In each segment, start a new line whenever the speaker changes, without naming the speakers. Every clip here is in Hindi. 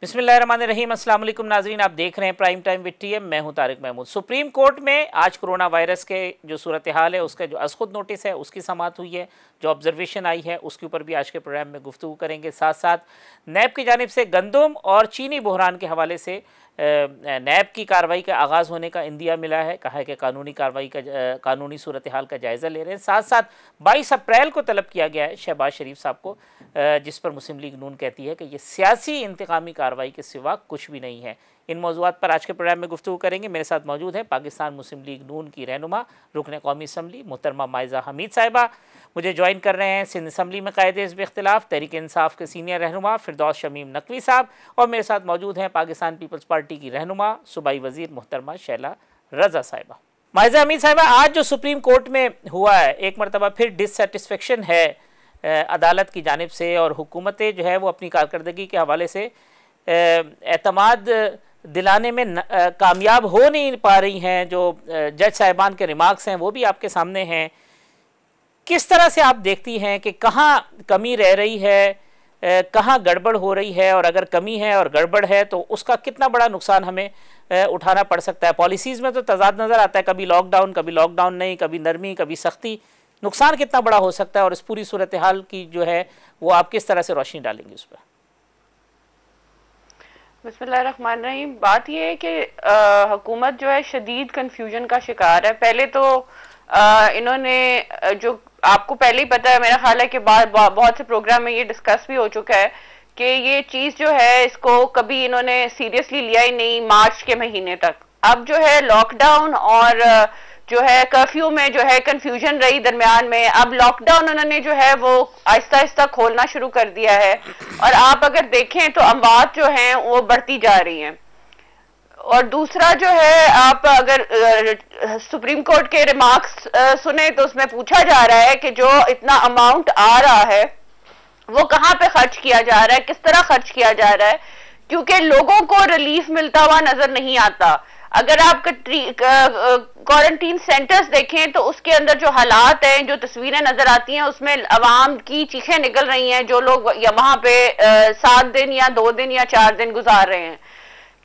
बिस्मिल्लाहिर्रहमानिर्रहीम। अस्सलाम वालेकुम नाज़रीन, आप देख रहे हैं प्राइम टाइम विद टीएम। मैं हूं तारिक महमूद। सुप्रीम कोर्ट में आज कोरोना वायरस के जो सूरत हाल है उसका जो अज़खुद नोटिस है उसकी समाअत हुई है, जो ऑब्जर्वेशन आई है उसके ऊपर भी आज के प्रोग्राम में गुफ्तगू करेंगे। साथ साथ नैब की जानिब से गंदम और चीनी बहरान के हवाले से नैब की कार्रवाई का आगाज़ होने का इंदिया मिला है। कहा है कि कानूनी कार्रवाई का कानूनी सूरत हाल का जायज़ा ले रहे हैं। साथ साथ 22 अप्रैल को तलब किया गया है शहबाज शरीफ साहब को, जिस पर मुस्लिम लीग नून कहती है कि ये सियासी इंतकामी कार्रवाई के सिवा कुछ भी नहीं है। इन मौज़ूआत पर आज के प्रोग्राम में गुफ्तगू करेंगे। मेरे साथ मौजूद है पाकिस्तान मुस्लिम लीग नून की रहनुमा रुकन कौमी असम्बली मोहतरमा माइज़ा हमीद साहिबा। मुझे ज्वाइन कर रहे हैं सिंध असम्बली में कायदे हिज़्ब इख्तिलाफ तहरीक इंसाफ के सीनियर रहनुमा फिरदौस शमीम नकवी साहब, और मेरे साथ मौजूद हैं पाकिस्तान पीपल्स पार्टी की रहनुमा सूबाई वज़ीर मोहतरमा शैला रज़ा साहिबा। माइज़ा हमीद साहिबा, आज जो सुप्रीम कोर्ट में हुआ है, एक मरतबा फिर डिससेटिस्फेक्शन है अदालत की जानिब से, और हुकूमतें जो है वो अपनी कारकर्दगी के हवाले से एतमाद दिलाने में कामयाब हो नहीं पा रही हैं। जो जज साहिबान के रिमार्क्स हैं वो भी आपके सामने हैं। किस तरह से आप देखती हैं कि कहाँ कमी रह रही है, कहाँ गड़बड़ हो रही है, और अगर कमी है और गड़बड़ है तो उसका कितना बड़ा नुकसान हमें उठाना पड़ सकता है? पॉलिसीज़ में तो तजाद नज़र आता है, कभी लॉकडाउन नहीं, कभी नरमी, कभी सख्ती। नुकसान कितना बड़ा हो सकता है, और इस पूरी सूरत हाल की जो है वो आप किस तरह से रोशनी डालेंगे उस पर?
बिस्मिल्लाहिर्रहमानिर्रहीम। बात यह है कि हुकूमत जो है शदीद कंफ्यूजन का शिकार है। पहले तो इन्होंने जो आपको पहले ही पता है, मेरा ख्याल है कि बहुत से प्रोग्राम में ये डिस्कस भी हो चुका है कि ये चीज जो है इसको कभी इन्होंने सीरियसली लिया ही नहीं मार्च के महीने तक। अब जो है लॉकडाउन और जो है कर्फ्यू में जो है कंफ्यूजन रही दरमियान में, अब लॉकडाउन उन्होंने जो है वो आहिस्ता आहिस्ता खोलना शुरू कर दिया है, और आप अगर देखें तो अमवात जो हैं वो बढ़ती जा रही हैं। और दूसरा जो है, आप अगर सुप्रीम कोर्ट के रिमार्क्स सुने तो उसमें पूछा जा रहा है कि जो इतना अमाउंट आ रहा है वो कहाँ पे खर्च किया जा रहा है, किस तरह खर्च किया जा रहा है, क्योंकि लोगों को रिलीफ मिलता हुआ नजर नहीं आता। अगर आप क्वारंटीन सेंटर्स देखें तो उसके अंदर जो हालात हैं, जो तस्वीरें नजर आती हैं, उसमें अवाम की चीखें निकल रही हैं, जो लोग वहां पे 7 दिन या 2 दिन या 4 दिन गुजार रहे हैं।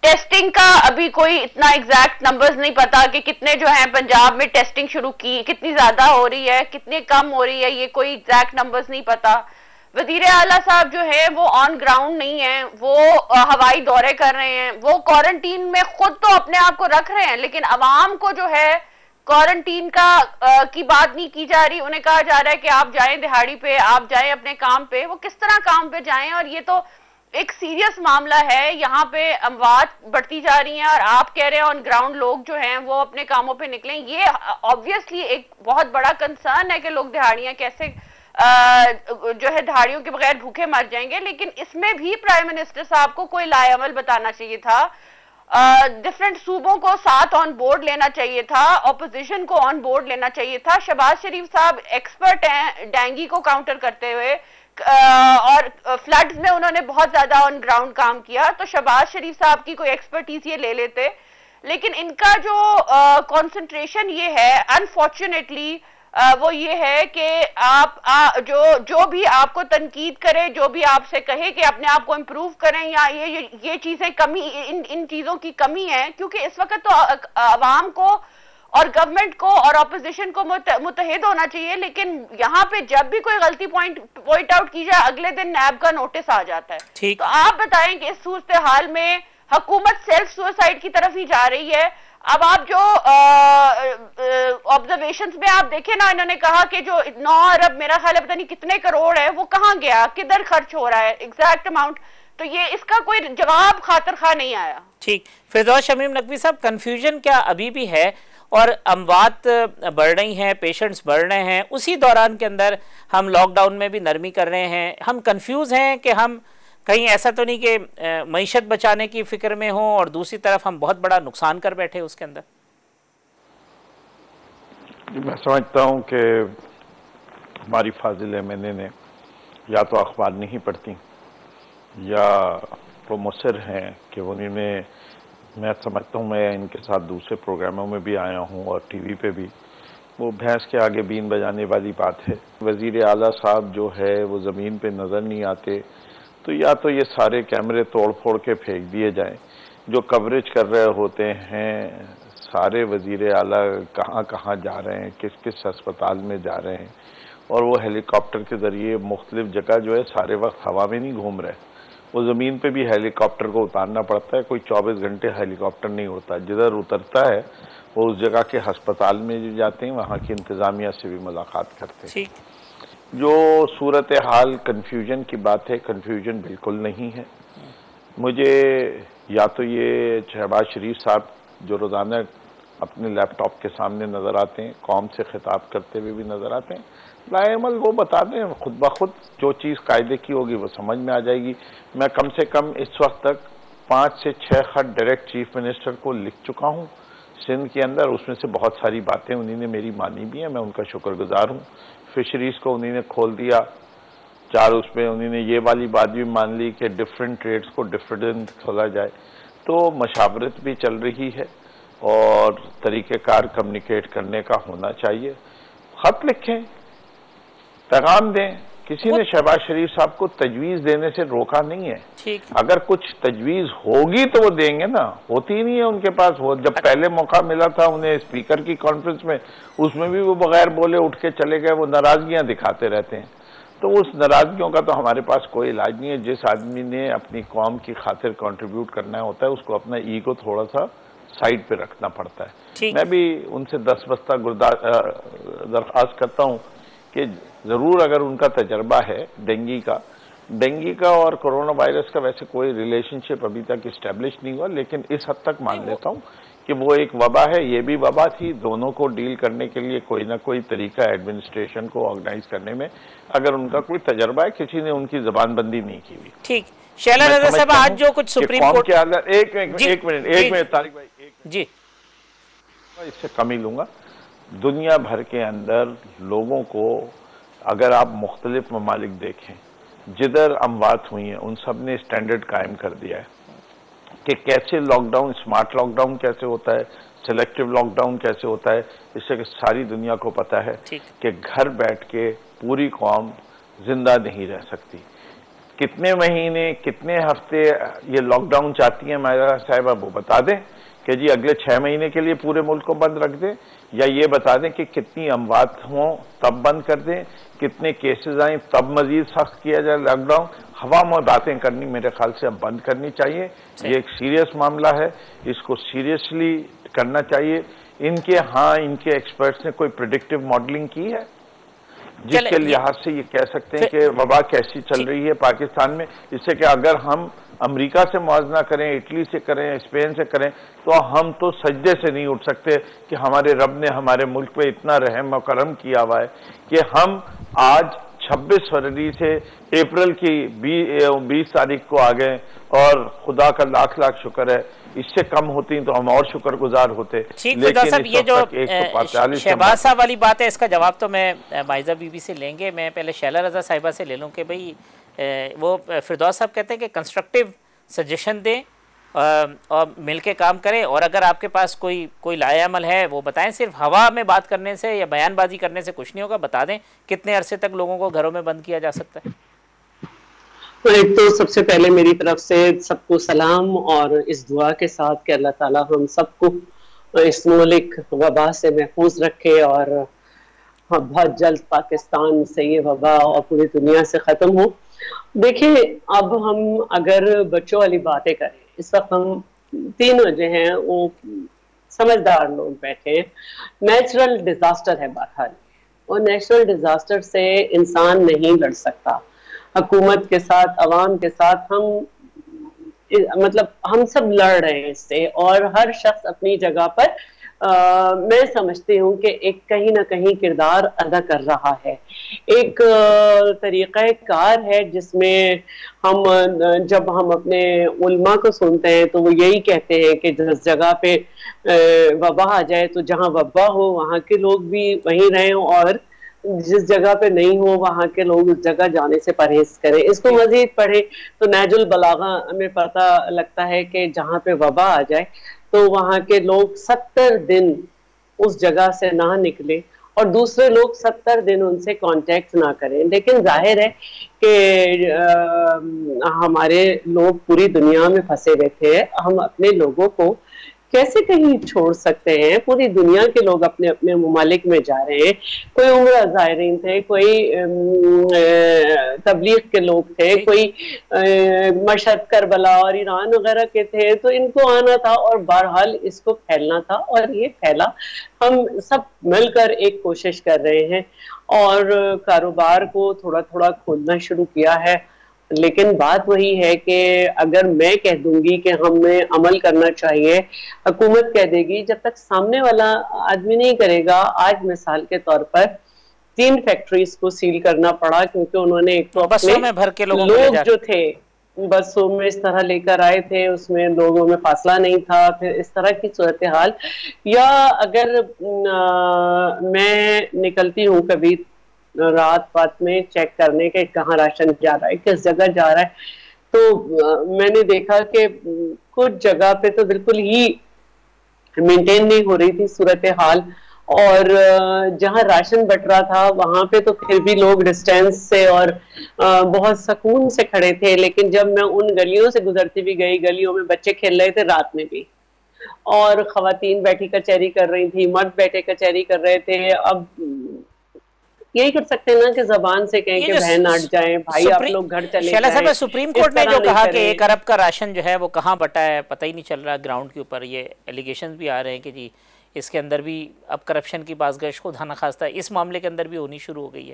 टेस्टिंग का अभी कोई इतना एग्जैक्ट नंबर्स नहीं पता कि कितने जो हैं पंजाब में टेस्टिंग शुरू की, कितनी ज्यादा हो रही है, कितनी कम हो रही है, ये कोई एग्जैक्ट नंबर्स नहीं पता। वजीर आला साहब जो है वो ऑन ग्राउंड नहीं है, वो हवाई दौरे कर रहे हैं, वो क्वारंटीन में खुद तो अपने आप को रख रहे हैं, लेकिन अवाम को जो है क्वारंटीन का की बात नहीं की जा रही। उन्हें कहा जा रहा है कि आप जाएं दिहाड़ी पे, आप जाएं अपने काम पे। वो किस तरह काम पे जाएं? और ये तो एक सीरियस मामला है, यहाँ पे अमवात बढ़ती जा रही हैं और आप कह रहे हैं ऑन ग्राउंड लोग जो हैं वो अपने कामों पे निकलें। ये ऑब्वियसली एक बहुत बड़ा कंसर्न है कि लोग दिहाड़ियां कैसे जो है दिहाड़ियों के बगैर भूखे मर जाएंगे। लेकिन इसमें भी प्राइम मिनिस्टर साहब को कोई लाएअमल बताना चाहिए था, डिफरेंट सूबों को साथ ऑन बोर्ड लेना चाहिए था, ऑपोजिशन को ऑन बोर्ड लेना चाहिए था। शहबाज शरीफ साहब एक्सपर्ट हैं डेंगू को काउंटर करते हुए, और फ्लड्स में उन्होंने बहुत ज्यादा ऑन ग्राउंड काम किया, तो शहबाज शरीफ साहब की कोई एक्सपर्टीज ये ले लेते। लेकिन इनका जो कंसंट्रेशन ये है अनफॉर्चुनेटली वो ये है कि आप जो भी आपको तनकीद करे, जो भी आपसे कहे कि अपने आप को इम्प्रूव करें या ये चीजें कमी, इन चीजों की कमी है, क्योंकि इस वक्त तो अवाम को और गवर्नमेंट को और ऑपोजिशन को मुत्तहिद होना चाहिए। लेकिन यहाँ पे जब भी कोई गलती पॉइंट आउट की जाए, अगले दिन नैब का नोटिस आ जाता है। तो आप बताएं कि इस सूरत हाल में हुकूमत सेल्फ सुसाइड की तरफ ही जा रही है। अब आप जो ऑब्जर्वेशंस में आप देखें ना, इन्होंने कहा कि जो 9 अरब मेरा ख्याल है पता नहीं कितने करोड़ है, वो कहाँ गया, किधर खर्च हो रहा है एग्जैक्ट अमाउंट, तो ये इसका कोई जवाब खातिर खा नहीं आया। ठीक,
फिरदौस शमीम नकवी साहब, कंफ्यूजन क्या अभी भी है? और अमवात बढ़ रही हैं, पेशेंट्स बढ़ रहे हैं, उसी दौरान के अंदर हम लॉकडाउन में भी नरमी कर रहे हैं। हम कंफ्यूज हैं कि हम कहीं ऐसा तो नहीं कि मईशत बचाने की फिक्र में हो और दूसरी तरफ हम बहुत बड़ा नुकसान कर बैठे उसके अंदर।
मैं समझता हूँ कि हमारी फाजिल एमएनए ने या तो अखबार नहीं पढ़ती या वो मुसर हैं कि उन्होंने, मैं समझता हूँ, मैं इनके साथ दूसरे प्रोग्रामों में भी आया हूँ और टीवी पे भी, वो भैंस के आगे बीन बजाने वाली बात है। वज़ीर आला साहब जो है वो ज़मीन पे नज़र नहीं आते, तो या तो ये सारे कैमरे तोड़ फोड़ के फेंक दिए जाएं। जो कवरेज कर रहे होते हैं सारे वजीर आला कहाँ कहाँ जा रहे हैं, किस किस अस्पताल में जा रहे हैं, और वो हेलीकॉप्टर के ज़रिए मुख्तलिफ जगह जो है सारे वक्त हवा में नहीं घूम रहे, वो ज़मीन पे भी हेलीकॉप्टर को उतारना पड़ता है। कोई 24 घंटे हेलीकॉप्टर नहीं होता, जिधर उतरता है वो उस जगह के अस्पताल में जो जाते हैं वहाँ की इंतज़ामिया से भी मुलाकात करते हैं। जो सूरत हाल कन्फ्यूजन की बात है, कन्फ्यूजन बिल्कुल नहीं है। मुझे या तो ये शहबाज शरीफ साहब जो रोज़ाना अपने लैपटॉप के सामने नज़र आते हैं, कौम से खिताब करते हुए भी नज़र आते हैं, लाएमल वो बता दें खुद ब खुद, जो चीज़ कायदे की होगी वो समझ में आ जाएगी। मैं कम से कम इस वक्त तक 5 से 6 खत डायरेक्ट चीफ मिनिस्टर को लिख चुका हूँ सिंध के अंदर। उसमें से बहुत सारी बातें उन्होंने मेरी मानी भी हैं, मैं उनका शुक्रगुजार हूँ। फिशरीज़ को उन्होंने खोल दिया, 4 उसमें उन्होंने ये वाली बात भी मान ली कि डिफरेंट ट्रेड्स को डिफरेंट खोला जाए। तो मशावरत भी चल रही है और तरीक़ेकार कम्युनिकेट करने का होना चाहिए। ख़त लिखें, पैगाम दें। किसी ने शहबाज शरीफ साहब को तजवीज़ देने से रोका नहीं है। अगर कुछ तजवीज़ होगी तो वो देंगे ना, होती ही नहीं है उनके पास। वो जब पहले मौका मिला था उन्हें स्पीकर की कॉन्फ्रेंस में, उसमें भी वो बगैर बोले उठ के चले गए। वो नाराज़गियाँ दिखाते रहते हैं, तो उस नाराज़गियों का तो हमारे पास कोई इलाज नहीं है। जिस आदमी ने अपनी कौम की खातिर कंट्रीब्यूट करना होता है उसको अपना ईगो थोड़ा सा साइड पे रखना पड़ता है। मैं भी उनसे 10 बस्ता दरख्वास्त करता हूँ कि ज़रूर अगर उनका तजर्बा है डेंगी का और कोरोना वायरस का, वैसे कोई रिलेशनशिप अभी तक इस्टेब्लिश नहीं हुआ, लेकिन इस हद तक मान लेता हूँ कि वो एक वबा है, ये भी वबा थी। दोनों को डील करने के लिए कोई ना कोई तरीका एडमिनिस्ट्रेशन को ऑर्गेनाइज करने में अगर उनका कोई तजर्बा है, किसी ने उनकी जबानबंदी नहीं की हुई।
ठीक, शैला रज़ा साहब, आज जो कुछ सुप्रीम कोर्ट के
एक मिनट तारिक भाई,
जी
इससे कम ही लूंगा। दुनिया भर के अंदर लोगों को अगर आप मुख्तलिफ ममालिक देखें, जिधर अमवात हुई हैं उन सब ने स्टैंडर्ड कायम कर दिया है कि कैसे लॉकडाउन, स्मार्ट लॉकडाउन कैसे होता है, सिलेक्टिव लॉकडाउन कैसे होता है। इससे सारी दुनिया को पता है कि घर बैठ के पूरी कौम जिंदा नहीं रह सकती। कितने महीने, कितने हफ्ते ये लॉकडाउन चाहती हैं मायरा साहिबा, वो बता दें कि जी अगले 6 महीने के लिए पूरे मुल्क को बंद रख दें, या ये बता दें कि कितनी अमवात हों तब बंद कर दें, कितने केसेस आए तब मजीद सख्त किया जाए लॉकडाउन। हवा में बातें करनी मेरे ख्याल से अब बंद करनी चाहिए। ये एक सीरियस मामला है, इसको सीरियसली करना चाहिए। इनके एक्सपर्ट्स ने कोई प्रेडिक्टिव मॉडलिंग की है जिसके लिहाज से ये कह सकते हैं कि वबा कैसी चल रही है पाकिस्तान में। इससे कि अगर हम अमेरिका से मुआवजा करें, इटली से करें, स्पेन से करें, तो हम तो सजदे से नहीं उठ सकते कि हमारे रब ने हमारे मुल्क पे इतना रहम और करम किया हुआ है कि हम आज 26 फरवरी से अप्रैल की 20 तारीख को आ गए, और खुदा का लाख लाख शुक्र है। इससे कम होती तो हम और शुक्रगुजार होते।
लेकिन साहब, ये जो शहबाज साहब वाली बात है, इसका जवाब तो मैं माइजा बीबी से लेंगे। मैं पहले शैला रज़ा साहिबा से ले लूँ कि भाई वो फिरदौस साहब कहते हैं कि कंस्ट्रक्टिव सजेशन दें और मिल के काम करें, और अगर आपके पास कोई लाएअमल है वो बताएं। सिर्फ हवा में बात करने से या बयानबाजी करने से कुछ नहीं होगा। बता दें कितने अरसे तक लोगों को घरों में बंद किया जा सकता है।
तो एक तो सबसे पहले मेरी तरफ से सबको सलाम, और इस दुआ के साथ कि अल्लाह ताला हम सबको इस मुल्क वबा से महफूज रखे और बहुत जल्द पाकिस्तान से ये वबा और पूरी दुनिया से ख़त्म हो। देखिए, अब हम अगर बच्चों वाली बातें करें, इस वक्त हम 3 वजह हैं, वो समझदार लोग बैठे हैं। नेचुरल डिजास्टर है बहरहाल, और नेचुरल डिजास्टर से इंसान नहीं लड़ सकता। हुकूमत के साथ, अवाम के साथ हम सब लड़ रहे हैं इससे, और हर शख्स अपनी जगह पर मैं समझती हूँ कि एक कहीं ना कहीं किरदार अदा कर रहा है। एक तरीक़ा कार है जिसमें जब हम अपने उल्मा को सुनते हैं तो वो यही कहते हैं कि जिस जगह पे वबा आ जाए तो जहाँ वबा हो वहाँ के लोग भी वहीं रहें, और जिस जगह पे नहीं हो वहाँ के लोग उस जगह जाने से परहेज करें। इसको मजीद पढ़े तो नाजुल बलागा में पता लगता है कि जहाँ पे वबा आ जाए तो वहाँ के लोग 70 दिन उस जगह से ना निकले और दूसरे लोग 70 दिन उनसे कांटेक्ट ना करें। लेकिन जाहिर है कि हमारे लोग पूरी दुनिया में फंसे हुए थे, हम अपने लोगों को कैसे कहीं छोड़ सकते हैं? पूरी दुनिया के लोग अपने अपने ममालिक में जा रहे हैं, कोई उम्र ज़ायरीन थे, कोई तबलीग के लोग थे, कोई मशहद, करबला और ईरान वगैरह के थे, तो इनको आना था और बहरहाल इसको फैलना था और ये फैला। हम सब मिलकर एक कोशिश कर रहे हैं और कारोबार को थोड़ा थोड़ा खोलना शुरू किया है। लेकिन बात वही है कि अगर मैं कह दूंगी कि हमें अमल करना चाहिए, हुकूमत कह देगी, जब तक सामने वाला आदमी नहीं करेगा। आज मिसाल के तौर पर 3 फैक्ट्रीज को सील करना पड़ा क्योंकि उन्होंने एक तो
बसों में भर के
लोग जो थे बसों में इस तरह लेकर आए थे, उसमें लोगों में फासला नहीं था, फिर इस तरह की सूरत हाल। या अगर मैं निकलती हूँ कभी रात बात में चेक करने के कहाँ राशन जा रहा है, किस जगह जा रहा है, तो मैंने देखा कि कुछ जगह पे तो बिल्कुल ही मेंटेन नहीं हो रही थी सूरत हाल, और जहाँ राशन बट रहा था वहां पे तो फिर भी लोग डिस्टेंस से और बहुत सुकून से खड़े थे। लेकिन जब मैं उन गलियों से गुजरती भी गई, गलियों में बच्चे खेल रहे थे रात में भी, और खवातीन बैठी कचहरी कर रही थी, मर्द बैठे कचहरी कर रहे थे। अब यही कर सकते हैं ना कि जबान से कहें कि बहन हट जाए, भाई आप लोग घर चले जाएं।
सुप्रीम कोर्ट ने जो कहा कि 1 अरब का राशन जो है वो कहाँ बटा है पता ही नहीं चल रहा ग्राउंड के ऊपर, ये एलिगेशन भी आ रहे हैं कि जी इसके अंदर भी अब करप्शन की बाज़गश खुदा न खास्ता इस मामले के अंदर भी होनी शुरू हो गई है।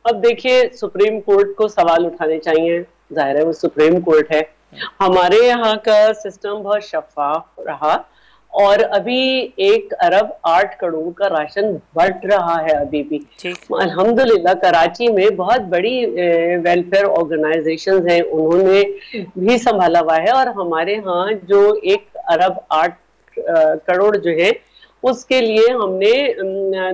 अब देखिए, सुप्रीम कोर्ट को सवाल उठाने चाहिए, जाहिर है वो सुप्रीम कोर्ट है। हमारे यहाँ का सिस्टम बहुत शफाफ रहा और अभी 1 अरब 8 करोड़ का राशन बट रहा है अभी भी। अल्हम्दुलिल्लाह कराची में बहुत बड़ी वेलफेयर ऑर्गेनाइजेशंस हैं, उन्होंने भी संभाला हुआ है। और हमारे यहाँ जो 1 अरब 8 करोड़ जो है उसके लिए हमने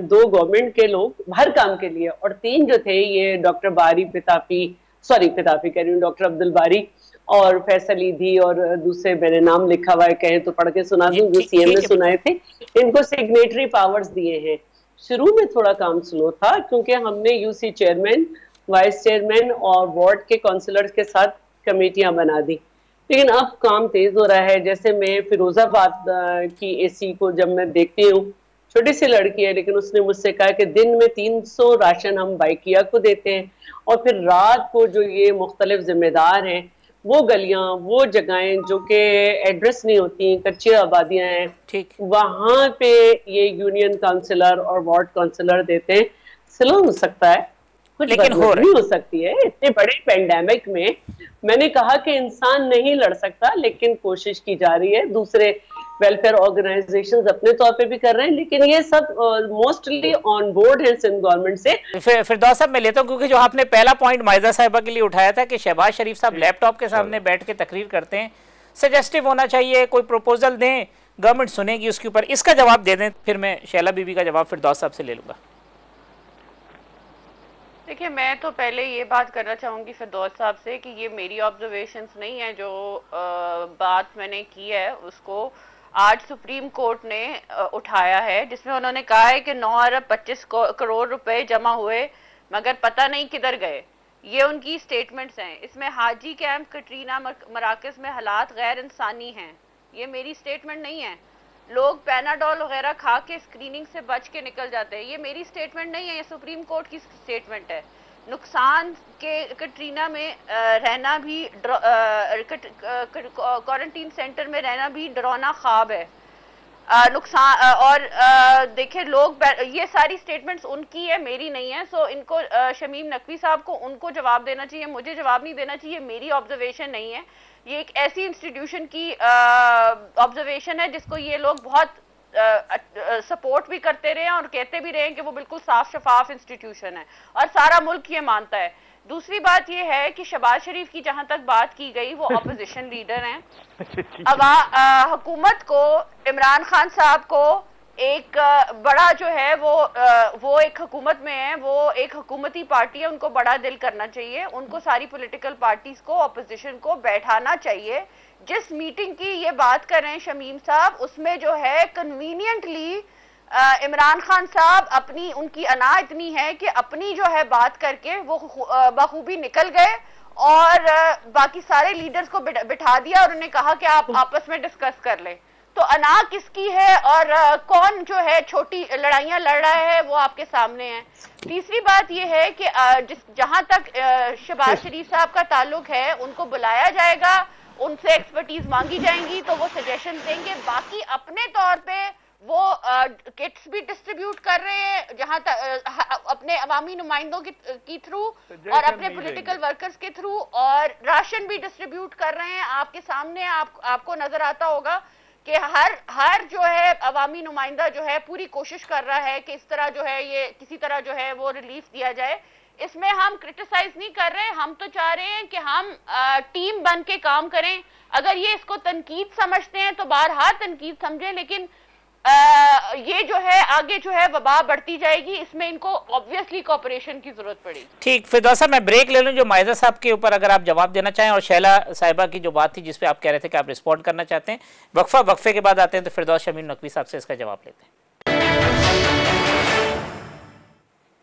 2 गवर्नमेंट के लोग हर काम के लिए, और 3 जो थे ये डॉक्टर बारी पिताफी कह रही हूँ, डॉक्टर अब्दुल बारी और फैसल ईदी, और दूसरे मैंने नाम लिखा हुआ है, कहे तो पढ़ के सुना दूं, जो सीएम ने सुनाए थे, इनको सिग्नेटरी पावर्स दिए हैं। शुरू में थोड़ा काम स्लो था क्योंकि हमने यूसी चेयरमैन, वाइस चेयरमैन और वार्ड के काउंसलर्स के साथ कमेटियां बना दी, लेकिन अब काम तेज हो रहा है। जैसे मैं फिरोजाबाद की एसी को जब मैं देखती हूँ, छोटी सी लड़की है लेकिन उसने मुझसे कहा कि दिन में 300 राशन हम बाइकिया को देते हैं, और फिर रात को जो ये मुख्तलिफ जिम्मेदार हैं वो गलियां, वो जगहें जो कि एड्रेस नहीं होती, कच्ची आबादियां हैं, वहां पे ये यूनियन काउंसिलर और वार्ड काउंसिलर देते हैं। स्लो हो सकता है, कुछ लेकिन हो सकती है। इतने बड़े पेंडेमिक में मैंने कहा कि इंसान नहीं लड़ सकता, लेकिन कोशिश की जा रही है। दूसरे वेलफेयर ऑर्गेनाइजेशंस अपने तौर पे भी कर रहे हैं, लेकिन ये सब मोस्टली ऑन बोर्ड है सिंध गवर्नमेंट से।
फिरदौस साहब मैं लेता हूँ, क्योंकि जो आपने पहला पॉइंट माइजा साहिबा के लिए उठाया था कि शहबाज शरीफ साहब लैपटॉप के सामने बैठ के तकरीर करते हैं, सजेस्टिव होना चाहिए, कोई प्रपोजल दें, गवर्नमेंट सुनेगी उसके ऊपर, इसका जवाब दे दें, फिर मैं शैला बीबी का जवाब फिरदौस साहब से ले लूँगा।
देखिए, मैं तो पहले ये बात करना चाहूँगी फिरदौस साहब से कि ये मेरी ऑब्जर्वेशंस नहीं है, जो बात मैंने की है उसको आज सुप्रीम कोर्ट ने उठाया है, जिसमें उन्होंने कहा है कि 9 अरब 25 करोड़ रुपए जमा हुए मगर पता नहीं किधर गए। ये उनकी स्टेटमेंट्स हैं। इसमें हाजी कैंप, कटरीना मराकज में हालात गैर इंसानी हैं, ये मेरी स्टेटमेंट नहीं है। लोग पैनाडोल वगैरह खा के स्क्रीनिंग से बच के निकल जाते हैं, ये मेरी स्टेटमेंट नहीं है, ये सुप्रीम कोर्ट की स्टेटमेंट है। नुकसान के कटरीना में रहना भी, क्वारंटीन सेंटर में रहना भी डरावना ख्वाब है। नुकसान और देखिए लोग, ये सारी स्टेटमेंट्स उनकी है, मेरी नहीं है। सो इनको शमीम नकवी साहब को उनको जवाब देना चाहिए, मुझे जवाब नहीं देना चाहिए, मेरी ऑब्जर्वेशन नहीं है। ये एक ऐसी इंस्टीट्यूशन की ऑब्जर्वेशन है जिसको ये लोग बहुत सपोर्ट भी करते रहे और कहते भी रहे कि वो बिल्कुल साफ शफाफ इंस्टीट्यूशन है और सारा मुल्क ये मानता है। दूसरी बात ये है कि शहबाज शरीफ की जहां तक बात की गई, वो ऑपोजिशन लीडर हैं। हुकूमत को, इमरान खान साहब को एक बड़ा जो है वो एक हुकूमत में है, वो एक हुकूमती पार्टी है, उनको बड़ा दिल करना चाहिए। उनको सारी पॉलिटिकल पार्टीज को, ऑपोजिशन को बैठाना चाहिए। जिस मीटिंग की ये बात कर रहे हैं शमीम साहब, उसमें जो है कन्वीनियंटली इमरान खान साहब अपनी उनकी अना इतनी है कि अपनी जो है बात करके वो बखूबी निकल गए और बाकी सारे लीडर्स को बिठा दिया और उन्हें कहा कि आप आपस में डिस्कस कर लें। तो अना किसकी है और कौन जो है छोटी लड़ाइयां लड़ रहा है वो आपके सामने है। तीसरी बात ये है कि जहां तक शहबाज शरीफ साहब का ताल्लुक है, उनको बुलाया जाएगा, उनसे एक्सपर्टीज मांगी जाएंगी तो वो सजेशन देंगे। बाकी अपने तौर पे वो किट्स भी डिस्ट्रीब्यूट कर रहे हैं जहां तक अपने अवामी नुमाइंदों की थ्रू और अपने पॉलिटिकल वर्कर्स के थ्रू, और राशन भी डिस्ट्रीब्यूट कर रहे हैं। आपके सामने आपको नजर आता होगा कि हर जो है अवामी नुमाइंदा जो है पूरी कोशिश कर रहा है कि इस तरह जो है ये किसी तरह जो है वो रिलीफ दिया जाए। इसमें हम क्रिटिसाइज नहीं कर रहे, हम तो चाह रहे हैं कि हम टीम बन के काम करें। अगर ये इसको तनकीद समझते हैं तो बारहा तनकीद समझें, लेकिन ये जो है आगे जो है वबा बढ़ती जाएगी, इसमें इनको ऑब्वियसली कोऑपरेशन की जरूरत पड़ेगी। ठीक,
फिरदौस साहब मैं ब्रेक ले लूं, जो मायजा साहब के ऊपर अगर आप जवाब देना चाहें, और शैला साहिबा की जो बात थी जिसपे आप कह रहे थे कि आप रिस्पॉन्ड करना चाहते हैं, वक्फे के बाद आते हैं तो फिरदौस शमीम नकवी साहब से इसका जवाब लेते हैं।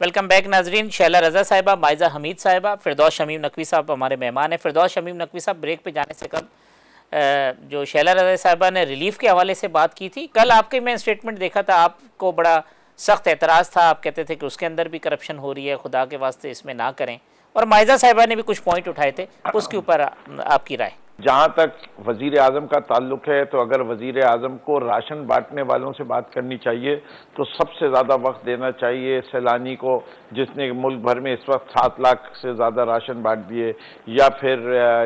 वेलकम बैक नाजरीन। शैला रजा साहिबा, मायजा हमीद साहिबा, फिरदौस शमीम नकवी साहब हमारे मेहमान हैं। फिरदौस शमीम नकवी साहब, ब्रेक पे जाने से कब जो शैला रजा साहिबा ने रिलीफ के हवाले से बात की थी, कल आपके मैं स्टेटमेंट देखा था, आपको बड़ा सख्त एतराज़ था, आप कहते थे कि उसके अंदर भी करप्शन हो रही है, खुदा के वास्ते इसमें ना करें, और मायजा साहिबा ने भी कुछ पॉइंट उठाए थे, उसके ऊपर आपकी राय।
जहाँ तक वजीर आज़म का ताल्लुक है, तो अगर वजीर आज़म को राशन बांटने वालों से बात करनी चाहिए तो सबसे ज़्यादा वक्त देना चाहिए सैलानी को, जिसने मुल्क भर में इस वक्त 7 लाख से ज़्यादा राशन बांट दिए, या फिर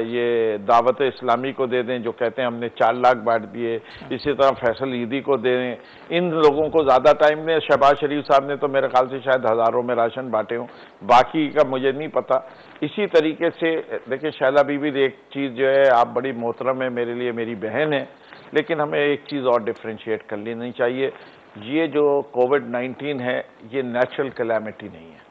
ये दावत इस्लामी को दे दें जो कहते हैं हमने 4 लाख बांट दिए, इसी तरह फैसल ईदी को दे दें। इन लोगों को ज़्यादा टाइम दें। शहबाज शरीफ साहब ने तो मेरे ख्याल से शायद हज़ारों में राशन बांटे हों, बाकी का मुझे नहीं पता। इसी तरीके से देखिए शैला बीबी, एक चीज़ जो है, आप बड़ी मोहतरम है, मेरे लिए मेरी बहन है, लेकिन हमें एक चीज़ और डिफ्रेंशिएट कर लेनी चाहिए। ये जो कोविड-19 है ये नेचुरल कैलामिटी नहीं है,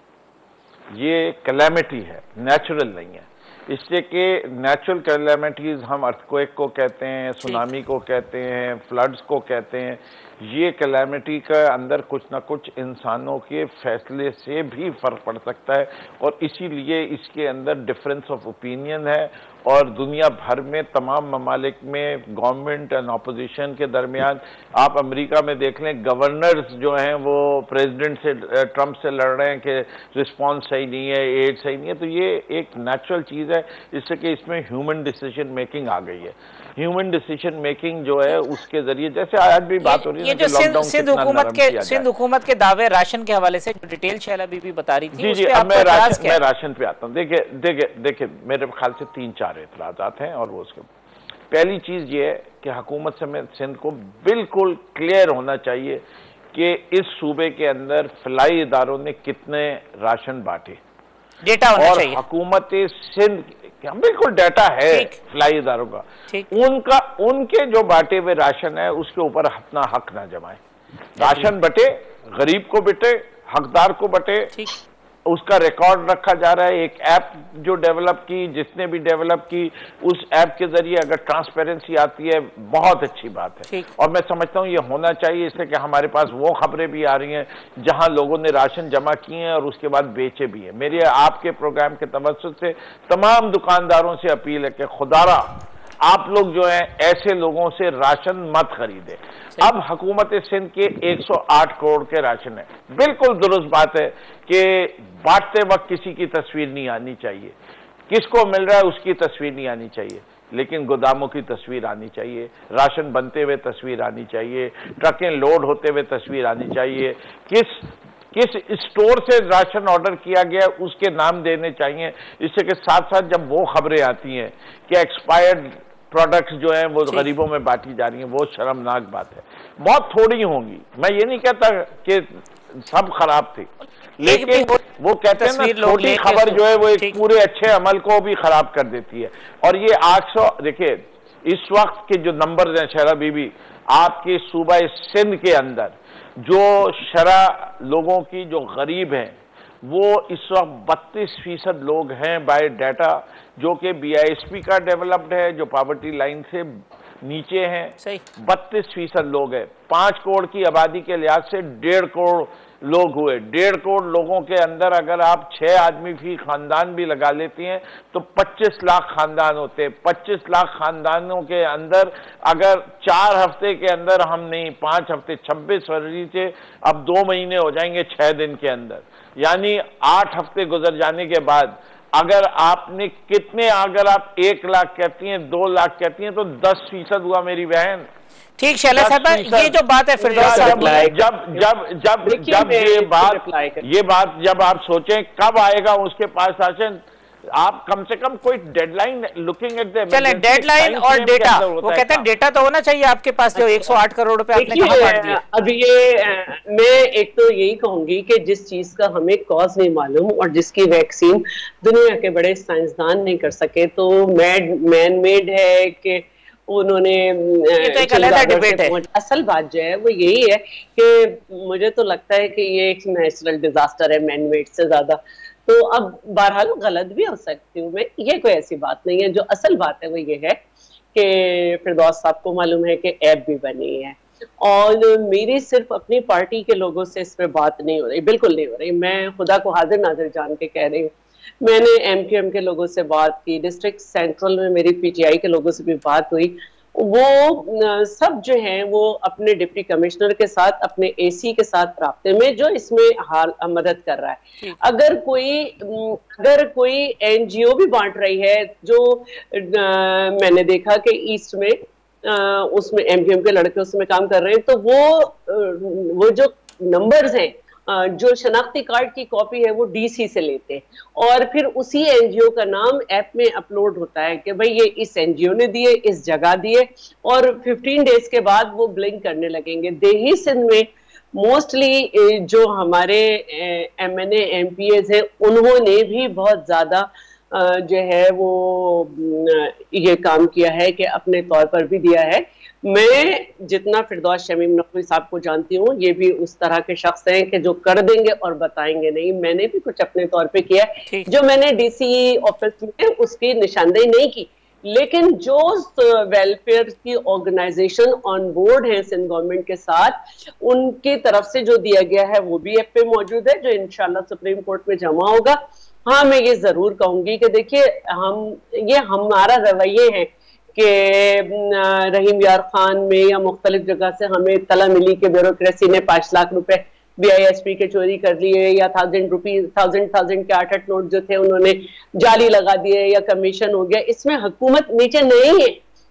ये कैलामिटी है, नेचुरल नहीं है। इससे कि नेचुरल कैलामिटीज़ हम अर्थक्वेक को कहते हैं, सुनामी को कहते हैं, फ्लड्स को कहते हैं। ये कैलामिटी का अंदर कुछ ना कुछ इंसानों के फैसले से भी फ़र्क पड़ सकता है, और इसीलिए इसके अंदर डिफरेंस ऑफ ओपिनियन है। और दुनिया भर में तमाम ममालिक में गवर्नमेंट एंड अपोजिशन के दरमियान, आप अमेरिका में देख लें, गवर्नर्स जो हैं वो प्रेसिडेंट से, ट्रंप से लड़ रहे हैं कि रिस्पांस सही नहीं है, एड सही नहीं है। तो ये एक नेचुरल चीज़ है, इससे कि इसमें ह्यूमन डिसीजन मेकिंग आ गई है। ह्यूमन डिसीजन मेकिंग जो है उसके जरिए, जैसे आज भी बात हो रही है, ये जो
सिंध हुकूमत के दावे राशन के हवाले से जो डिटेल शैला बीबी बता रही थी,
जी अब मैं राशन पे आता हूँ। देखिए मेरे ख्याल से 3-4 एतराज़ात हैं, और वो उसके पहली चीज़ ये है कि हुकूमत समेत सिंध को बिल्कुल क्लियर होना चाहिए कि इस सूबे के अंदर फलाई इदारों ने कितने राशन बांटे,
डेटा होना
और
चाहिए।
हुकूमत सिंध बिल्कुल डाटा है फलाई इदारों का, उनके जो बांटे हुए राशन है उसके ऊपर अपना हक ना जमाए। राशन बटे, गरीब को बटे, हकदार को बटे, उसका रिकॉर्ड रखा जा रहा है। एक ऐप जो डेवलप की, जिसने भी डेवलप की, उस ऐप के जरिए अगर ट्रांसपेरेंसी आती है, बहुत अच्छी बात है। और मैं समझता हूँ ये होना चाहिए, इससे कि हमारे पास वो खबरें भी आ रही हैं जहां लोगों ने राशन जमा किए हैं और उसके बाद बेचे भी हैं। मेरे आपके प्रोग्राम के तवज्जुह से तमाम दुकानदारों से अपील है कि खुदारा आप लोग जो हैं ऐसे लोगों से राशन मत खरीदे। अब हुकूमत सिंध के 108 करोड़ के राशन है। बिल्कुल दुरुस्त बात है कि बांटते वक्त किसी की तस्वीर नहीं आनी चाहिए, किसको मिल रहा है उसकी तस्वीर नहीं आनी चाहिए, लेकिन गोदामों की तस्वीर आनी चाहिए, राशन बनते हुए तस्वीर आनी चाहिए, ट्रकें लोड होते हुए तस्वीर आनी चाहिए, किस स्टोर से राशन ऑर्डर किया गया उसके नाम देने चाहिए। इससे के साथ साथ जब वो खबरें आती हैं कि एक्सपायर्ड प्रोडक्ट्स जो हैं वो गरीबों में बांटी जा रही हैं, वो शर्मनाक बात है। बहुत थोड़ी होंगी, मैं ये नहीं कहता कि सब खराब थी, लेकिन वो कहते हैं ना, छोटी खबर जो है वो एक पूरे अच्छे अमल को भी खराब कर देती है। और ये 800, देखिए इस वक्त के जो नंबर हैं शहरा बीबी, आपके सूबा सिंध के अंदर जो शरा लोगों की जो गरीब हैं वो इस वक्त 32% लोग हैं बाय डाटा, जो कि BISP का डेवलप्ड है, जो पॉवर्टी लाइन से नीचे हैं।
सही
32% लोग हैं। 5 करोड़ की आबादी के लिहाज से 1.5 करोड़ लोग हुए। 1.5 करोड़ लोगों के अंदर अगर आप 6 आदमी भी खानदान भी लगा लेती हैं तो 25 लाख खानदान होते हैं। 25 लाख खानदानों के अंदर अगर 4 हफ्ते के अंदर हम नहीं, 5 हफ्ते, 26 फरवरी से अब 2 महीने हो जाएंगे 6 दिन के अंदर, यानी 8 हफ्ते गुजर जाने के बाद अगर आपने कितने, अगर आप 1 लाख कहती हैं, 2 लाख कहती हैं, तो 10% हुआ मेरी बहन।
ठीक शैला साहब, ये जो बात है फिरदौस साहब,
जब ये बात जब आप सोचें कब आएगा उसके पास शासन, आप कम से कम कोई डेडलाइन लुकिंग एट द,
चले डेडलाइन और डेटा, वो कहते हैं डेटा तो होना चाहिए आपके पास, जो 108 करोड़ रुपए आपने कहाँ बांट दिए।
अब ये मैं एक तो यही कहूंगी कि जिस चीज का हमें कॉज नहीं मालूम और जिसकी वैक्सीन दुनिया के बड़े साइंसदान नहीं कर सके, तो मैन मेड है कि उन्होंने
तो एक अलग डिबेट है।
असल बात जो है वो यही है कि मुझे तो लगता है कि ये एक नेचुरल डिजास्टर है मैन मेड से ज्यादा। तो अब बहरहाल गलत भी हो सकती हूँ मैं, ये कोई ऐसी बात नहीं है। जो असल बात है वो ये है कि फिरदौस साहब को मालूम है कि ऐप भी बनी है, और मेरी सिर्फ अपनी पार्टी के लोगों से इस पर बात नहीं हो रही, बिल्कुल नहीं हो रही। मैं खुदा को हाजिर नाजिर जान के कह रही हूँ, मैंने MQM के लोगों से बात की, डिस्ट्रिक्ट सेंट्रल में मेरी PTI के लोगों से भी बात हुई। वो सब जो हैं वो अपने डिप्टी कमिश्नर के साथ, अपने AC के साथ राब्ते में, जो इसमें मदद कर रहा है। अगर कोई NGO भी बांट रही है, जो मैंने देखा कि ईस्ट में उसमें MQM के लड़के उसमें काम कर रहे हैं, तो वो जो नंबर्स हैं, जो शनाख्ती कार्ड की कॉपी है वो DC से लेते हैं, और फिर उसी NGO का नाम ऐप में अपलोड होता है कि भाई ये इस NGO ने दिए, इस जगह दिए, और 15 डेज के बाद वो ब्लिंक करने लगेंगे। देही सिंध में मोस्टली जो हमारे MNA MPAs हैं, उन्होंने भी बहुत ज्यादा जो है वो ये काम किया है कि अपने तौर पर भी दिया है। मैं जितना फिरदौस शमीम नकवी साहब को जानती हूँ, ये भी उस तरह के शख्स हैं कि जो कर देंगे और बताएंगे नहीं। मैंने भी कुछ अपने तौर पे किया, जो मैंने DC ऑफिस में उसकी निशानदेही नहीं की, लेकिन जो वेलफेयर की ऑर्गेनाइजेशन ऑन बोर्ड है सिंध गवर्नमेंट के साथ, उनकी तरफ से जो दिया गया है वो भी ऐप पे मौजूद है, जो इंशाल्लाह सुप्रीम कोर्ट में जमा होगा। हाँ, मैं ये जरूर कहूंगी कि देखिए, हमारा रवैये है कि रहीम यार खान में या मुख्तलिफ जगह से हमें तला मिली कि ब्यूरोक्रेसी ने 5 लाख रुपए BISP के चोरी कर लिए, या 1000 के 8 नोट जो थे उन्होंने जाली लगा दिए, या कमीशन हो गया। इसमें हुकूमत नीचे नहीं है।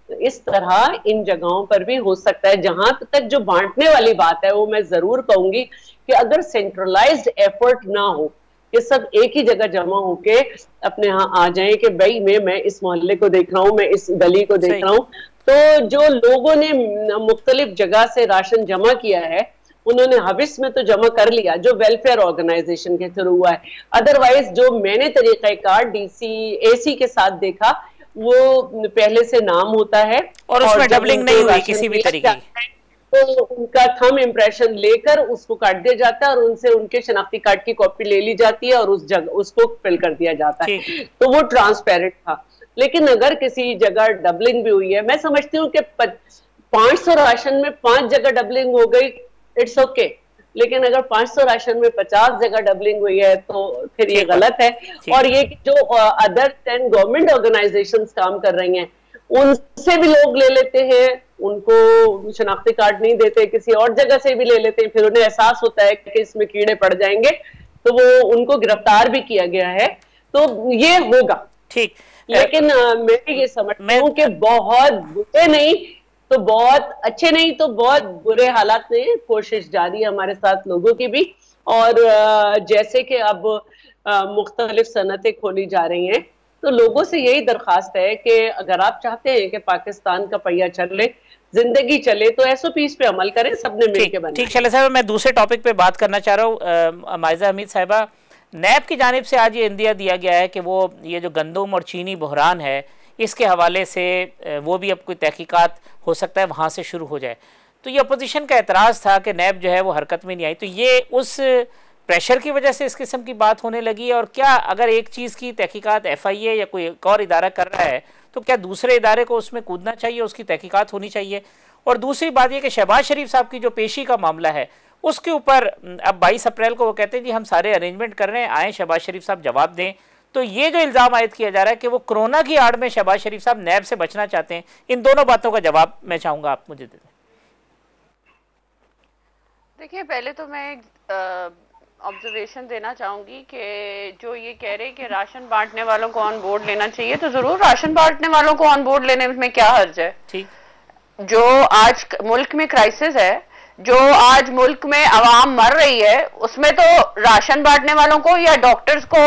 इस तरह इन जगहों पर भी हो सकता है। जहां तक जो बांटने वाली बात है, वो मैं जरूर कहूंगी कि अगर सेंट्रलाइज्ड एफर्ट ना हो, ये सब एक ही जगह जमा होके अपने यहाँ आ जाएं कि भाई मैं इस मोहल्ले को देख रहा हूँ, मैं इस गली को देख रहा हूँ, तो जो लोगों ने मुख्तलिफ जगह से राशन जमा किया है, उन्होंने हविस में तो जमा कर लिया, जो वेलफेयर ऑर्गेनाइजेशन के थ्रू हुआ है। अदरवाइज जो मैंने तरीक़ाकार DC AC के साथ देखा, वो पहले से नाम होता है
और उसमें डबलिंग नहीं हुई किसी भी तरीके की,
तो उनका थंब इम्प्रेशन लेकर उसको काट दिया जाता है और उनसे उनके शनाख्ती कार्ड की कॉपी ले ली जाती है और उस जगह उसको फिल कर दिया जाता है। तो वो ट्रांसपेरेंट था। लेकिन अगर किसी जगह डबलिंग भी हुई है, मैं समझती हूँ कि 500 राशन में 5 जगह डबलिंग हो गई, इट्स ओके। लेकिन अगर 500 राशन में 50 जगह डबलिंग हुई है तो फिर ये गलत है। और ये जो अदर 10 गवर्नमेंट ऑर्गेनाइजेशंस काम कर रही हैं, उनसे भी लोग ले लेते हैं, उनको शनाख्ती कार्ड नहीं देते, किसी और जगह से भी ले लेते हैं, फिर उन्हें एहसास होता है कि इसमें कीड़े पड़ जाएंगे, तो वो उनको गिरफ्तार भी किया गया है। तो ये होगा ठीक, लेकिन मैं ये समझती हूँ कि बहुत बुरे नहीं तो बहुत अच्छे नहीं तो बहुत बुरे हालात में कोशिश जारी है हमारे साथ लोगों की भी। और जैसे कि अब मुख्तलिफ सनतें खोली जा रही हैं, तो लोगों से यही दरख्वास्त है कि अगर आप चाहते हैं कि पाकिस्तान का पहिया चले, जिंदगी चले, तो SOPs पे अमल करें, सबने मिलकर बनाएं।
ठीक शैला साहब, मैं दूसरे टॉपिक पे बात करना चाह रहा हूँ। माइजा हमीद साहिबा, नैब की जानिब से आज ये इंदिया दिया गया है कि वो ये जो गंदम और चीनी बहरान है, इसके हवाले से वो भी अब कोई तहकीकात हो सकता है वहाँ से शुरू हो जाए। तो ये अपोजिशन का एतराज़ था कि नैब जो है वो हरकत में नहीं आई, तो ये उस प्रेशर की वजह से इस किस्म की बात होने लगी है। और क्या अगर एक चीज़ की तहकीकात FIA या कोई एक और इदारा कर रहा है तो क्या दूसरे इदारे को उसमें कूदना चाहिए, उसकी तहकीकात होनी चाहिए। और दूसरी बात यह कि शहबाज शरीफ साहब की जो पेशी का मामला है उसके ऊपर अब 22 अप्रैल को वो कहते हैं जी हम सारे अरेंजमेंट कर रहे हैं, आए शहबाज शरीफ साहब जवाब दें। तो ये जो इल्ज़ाम आयद किया जा रहा है कि वो कोरोना की आड़ में शहबाज शरीफ साहब नैब से बचना चाहते हैं, इन दोनों बातों का जवाब मैं चाहूँगा आप मुझे दे दें।
देखिए, पहले तो मैं ऑब्जर्वेशन देना चाहूंगी कि जो ये कह रहे हैं कि राशन बांटने वालों को ऑन बोर्ड लेना चाहिए, तो जरूर राशन बांटने वालों को ऑन बोर्ड लेने में क्या हर्ज है।
ठीक,
जो आज मुल्क में क्राइसिस है, जो आज मुल्क में आवाम मर रही है, उसमें तो राशन बांटने वालों को या डॉक्टर्स को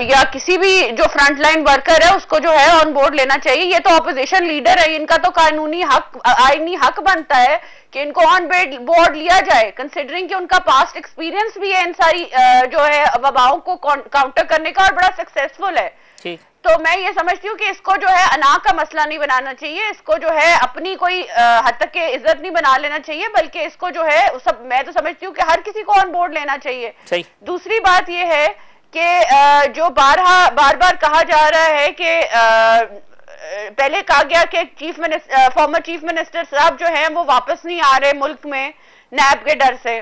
या किसी भी जो फ्रंट लाइन वर्कर है उसको जो है ऑन बोर्ड लेना चाहिए। ये तो ऑपोजिशन लीडर है, इनका तो कानूनी हक, आईनी हक बनता है कि इनको ऑन बोर्ड लिया जाए, कंसिडरिंग कि उनका पास्ट एक्सपीरियंस भी है इन सारी जो है वबाओं को काउंटर करने का और बड़ा सक्सेसफुल है।
ठीक,
तो मैं ये समझती हूँ कि इसको जो है अना का मसला नहीं बनाना चाहिए, इसको जो है अपनी कोई हद तक के इज्जत नहीं बना लेना चाहिए, बल्कि इसको जो है सब, मैं तो समझती हूँ कि हर किसी को ऑन बोर्ड लेना चाहिए।
सही।
दूसरी बात ये है कि जो बार बार कहा जा रहा है कि पहले कहा गया कि फॉर्मर चीफ मिनिस्टर साहब जो है वो वापस नहीं आ रहे मुल्क में नैब के डर से,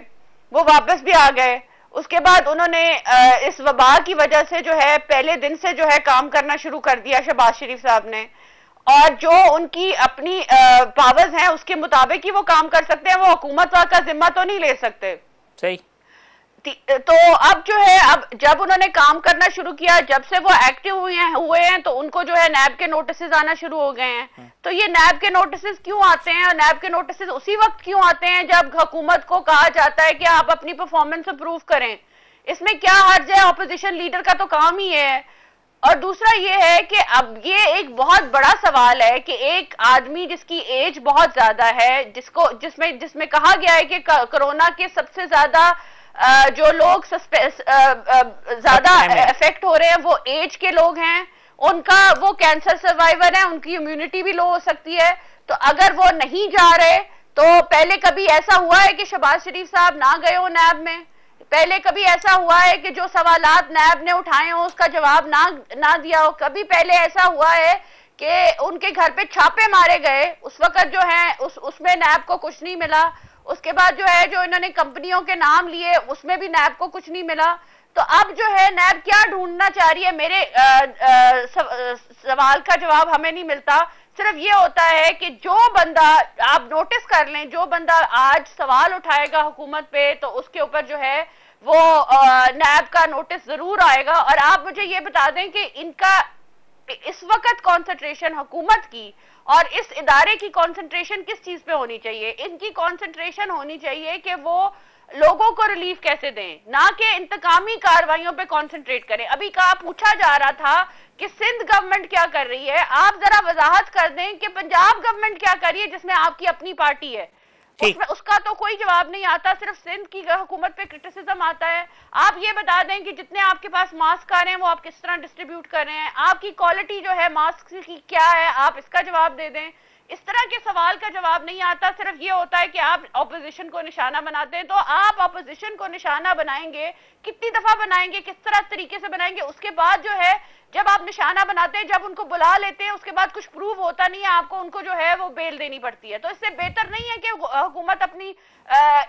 वो वापस भी आ गए। उसके बाद उन्होंने इस वबा की वजह से जो है पहले दिन से जो है काम करना शुरू कर दिया शहबाज शरीफ साहब ने, और जो उनकी अपनी पावर्स हैं उसके मुताबिक ही वो काम कर सकते हैं, वो हुकूमत का जिम्मा तो नहीं ले सकते।
सही।
तो अब जो है, अब जब उन्होंने काम करना शुरू किया, जब से वो एक्टिव हुए हैं तो उनको जो है नैब के नोटिस आना शुरू हो गए हैं। तो ये नैब के नोटिस क्यों आते हैं, और नैब के नोटिस उसी वक्त क्यों आते हैं जब हुकूमत को कहा जाता है कि आप अपनी परफॉर्मेंस इंप्रूव करें? इसमें क्या हर्ज है? ऑपोजिशन लीडर का तो काम ही है। और दूसरा ये है कि अब ये एक बहुत बड़ा सवाल है कि एक आदमी जिसकी एज बहुत ज्यादा है, जिसमें कहा गया है कि कोरोना के सबसे ज्यादा जो लोग ज्यादा इफेक्ट हो रहे हैं वो एज के लोग हैं, उनका वो कैंसर सर्वाइवर है, उनकी इम्यूनिटी भी लो हो सकती है। तो अगर वो नहीं जा रहे, तो पहले कभी ऐसा हुआ है कि शहबाज शरीफ साहब ना गए हो नैब में? पहले कभी ऐसा हुआ है कि जो सवालात नैब ने उठाए हो उसका जवाब ना दिया हो? कभी पहले ऐसा हुआ है कि उनके घर पे छापे मारे गए, उस वक्त जो है उसमें नैब को कुछ नहीं मिला? उसके बाद जो है जो इन्होंने कंपनियों के नाम लिए उसमें भी नैब को कुछ नहीं मिला। तो अब जो है नैब क्या ढूंढना चाह रही है? मेरे सवाल का जवाब हमें नहीं मिलता। सिर्फ ये होता है कि जो बंदा, आप नोटिस कर लें, जो बंदा आज सवाल उठाएगा हुकूमत पे तो उसके ऊपर जो है वो नैब का नोटिस जरूर आएगा। और आप मुझे ये बता दें कि इनका इस वक्त कंसंट्रेशन हुकूमत की और इस इदारे की कंसंट्रेशन किस चीज पे होनी चाहिए? इनकी कंसंट्रेशन होनी चाहिए कि वो लोगों को रिलीफ कैसे दें, ना कि इंतकामी कार्रवाइयों पे कंसंट्रेट करें। अभी पूछा जा रहा था कि सिंध गवर्नमेंट क्या कर रही है, आप जरा वजाहत कर दें कि पंजाब गवर्नमेंट क्या कर रही है जिसमें आपकी अपनी पार्टी है। उसका तो कोई जवाब नहीं आता, सिर्फ सिंध की हुकूमत पे क्रिटिसिज्म आता है। आप ये बता दें कि जितने आपके पास मास्क आ रहे हैं वो आप किस तरह डिस्ट्रीब्यूट कर रहे हैं, आपकी क्वालिटी जो है मास्क की क्या है, आप इसका जवाब दे दें। इस तरह के सवाल का जवाब नहीं आता, सिर्फ ये होता है कि आप ऑपोजिशन को निशाना बनाते हैं। तो आप ऑपोजिशन को निशाना बनाएंगे, कितनी दफा बनाएंगे, किस तरह तरीके से बनाएंगे? उसके बाद जो है जब आप निशाना बनाते हैं, जब उनको बुला लेते हैं, उसके बाद कुछ प्रूव होता नहीं है आपको, उनको जो है वो बेल देनी पड़ती है। तो इससे बेहतर नहीं है कि हुकूमत अपनी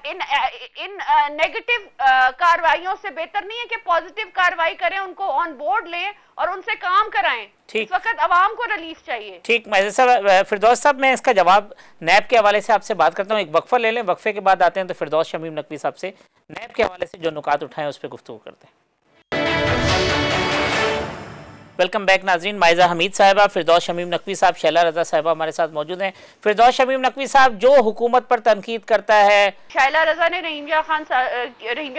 इन नेगेटिव कार्रवाइयों से बेहतर नहीं है कि पॉजिटिव कार्रवाई करें, उनको ऑन बोर्ड लें और उनसे काम कराएं। इस वक्त अवाम को रिलीफ चाहिए।
ठीक, माजिद साहब, फिरदौस साहब, मैं इसका जवाब नैब के हवाले से आपसे बात करता हूँ। एक वक्फा ले लें, वक्फे के बाद आते हैं तो फिरदौस शमीम नकवी साहब से नैब के हवाले से जो नुकात उठाएं उस पर गुफ्तगू करते हैं। वेलकम बैक नाजरीन। माइजा हमीद साहिबा, फिरदौस शमीम नकवी साहब, शैला रजा साहिबा हमारे साथ मौजूद हैं। फिरदौस शमीम नकवी साहब, जो हुकूमत पर तनकीद करता है,
शैला रजा ने रहीमिया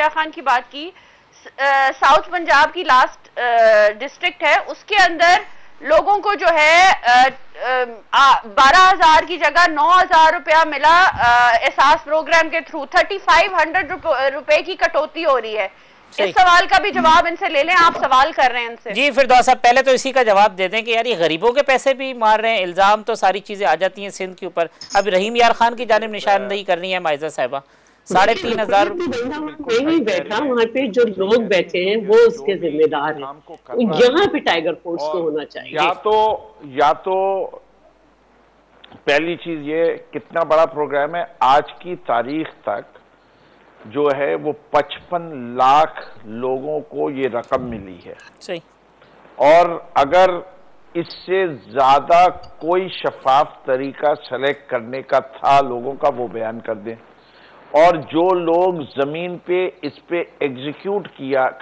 खान की बात की, साउथ पंजाब की लास्ट डिस्ट्रिक्ट है, उसके अंदर लोगों को जो है 12,000 की जगह 9,000 रुपया मिला एहसास प्रोग्राम के थ्रू। 3,500 रुपए की कटौती हो रही है। इस सवाल का भी जवाब इनसे ले लें, आप सवाल कर रहे हैं इनसे।
जी फिरदौस साहब, पहले तो इसी का जवाब दे दें कि यार ये गरीबों के पैसे भी मार रहे हैं, इल्जाम तो सारी चीजें आ जाती हैं सिंध के ऊपर। अब रहीम यार खान की जानिब निशानदेही करनी है माइजा साहिबा, 3,500
नहीं बैठा, वहाँ पे जो लोग बैठे हैं वो उसके जिम्मेदार हैं। यहाँ पे टाइगर फोर्स को होना चाहिए।
या तो पहली चीज ये, कितना बड़ा प्रोग्राम है, आज की तारीख तक जो है वो 55 लाख लोगों को ये रकम मिली है।
सही।
और अगर इससे ज्यादा कोई शफाफ तरीका सेलेक्ट करने का था लोगों का, वो बयान कर दें। और जो लोग जमीन पे इस पे एग्जीक्यूट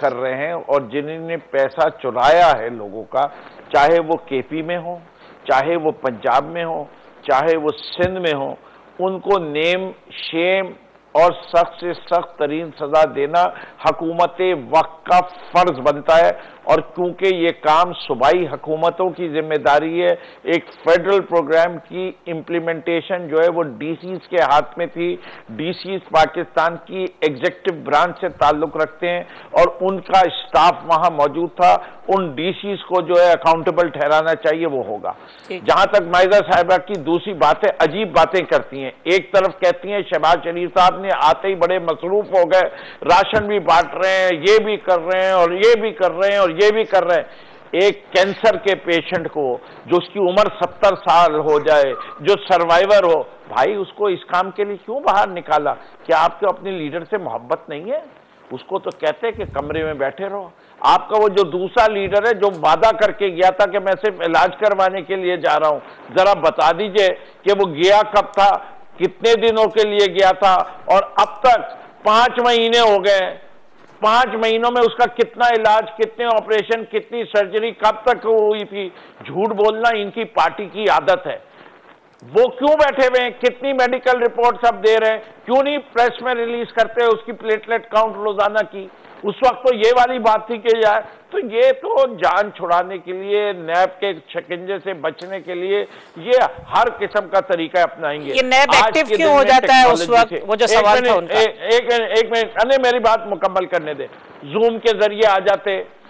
कर रहे हैं और जिन्होंने पैसा चुराया है लोगों का, चाहे वो केपी में हो, चाहे वो पंजाब में हो, चाहे वो सिंध में हो, उनको नेम शेम और सख्त से सख्त तरीन सजा देना हुकूमत वक्त का फर्ज बनता है। और क्योंकि ये काम सूबाई हुकूमतों की जिम्मेदारी है, एक फेडरल प्रोग्राम की इम्प्लीमेंटेशन जो है वो डीसीज के हाथ में थी। डीसीज पाकिस्तान की एग्जीक्यूटिव ब्रांच से ताल्लुक रखते हैं और उनका स्टाफ वहां मौजूद था। उन डीसीज को जो है अकाउंटेबल ठहराना चाहिए, वो होगा। जहां तक माइजा साहिबा की दूसरी बातें, अजीब बातें करती हैं। एक तरफ कहती हैं शहबाज शरीफ साहब ने आते ही बड़े मसरूफ हो गए, राशन भी बांट रहे हैं, ये भी कर रहे हैं और ये भी कर रहे हैं और ये भी कर रहे हैं। एक कैंसर के पेशेंट को जो उसकी उम्र 70 साल हो जाए, जो सर्वाइवर हो, भाई उसको इस काम के लिए क्यों बाहर निकाला? क्या आपको अपने लीडर से मोहब्बत नहीं है? उसको तो कहते हैं कि कमरे में बैठे रहो। आपका वो जो दूसरा लीडर है जो वादा करके गया था कि मैं सिर्फ इलाज करवाने के लिए जा रहा हूं, जरा बता दीजिए कि वो गया कब था, कितने दिनों के लिए गया था, और अब तक 5 महीने हो गए। 5 महीनों में उसका कितना इलाज, कितने ऑपरेशन, कितनी सर्जरी कब तक हुई थी? झूठ बोलना इनकी पार्टी की आदत है। वो क्यों बैठे हुए हैं? कितनी मेडिकल रिपोर्ट सब दे रहे हैं? क्यों नहीं प्रेस में रिलीज करते उसकी प्लेटलेट काउंट रोजाना की? उस वक्त तो ये वाली बात थी कि यार, तो ये तो जान छुड़ाने के लिए, नैब के शिकंजे से बचने के लिए ये हर किस्म का तरीका अपनाएंगे।
ये नैब एक्टिव क्यों हो जाता है उस वक्त? वो जो सवाल था उनका।
एक मिनट, अरे मेरी बात मुकम्मल करने दे। जूम के जरिए आ जाते।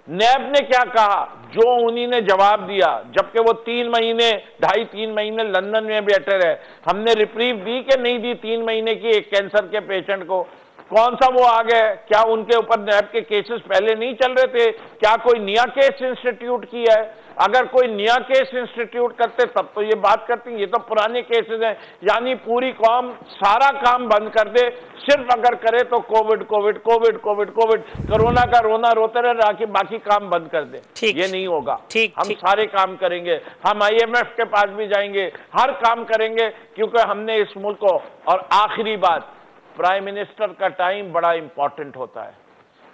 नैब ने क्या कहा? जो उन्हीं ने जवाब दिया, जबकि वो 3 महीने 2.5-3 महीने लंदन में बैठे रहे। हमने रिप्रीव दी कि नहीं दी 3 महीने की एक कैंसर के पेशेंट को? कौन सा वो आ गए? क्या उनके ऊपर नैब के केसेस पहले नहीं चल रहे थे? क्या कोई नया केस इंस्टीट्यूट किया है? अगर कोई नया केस इंस्टीट्यूट करते तब तो ये बात करती। ये तो पुराने केसेस हैं। यानी पूरी कौम सारा काम बंद कर दे, सिर्फ अगर करे तो Covid Covid Covid Covid Covid, corona का रोना रोते रहे, कि बाकी काम बंद कर दे। ये नहीं होगा। हम सारे काम करेंगे, हम IMF के पास भी जाएंगे, हर काम करेंगे, क्योंकि हमने इस मुल्क को। और आखिरी बात, प्राइम मिनिस्टर का टाइम बड़ा इंपॉर्टेंट होता है।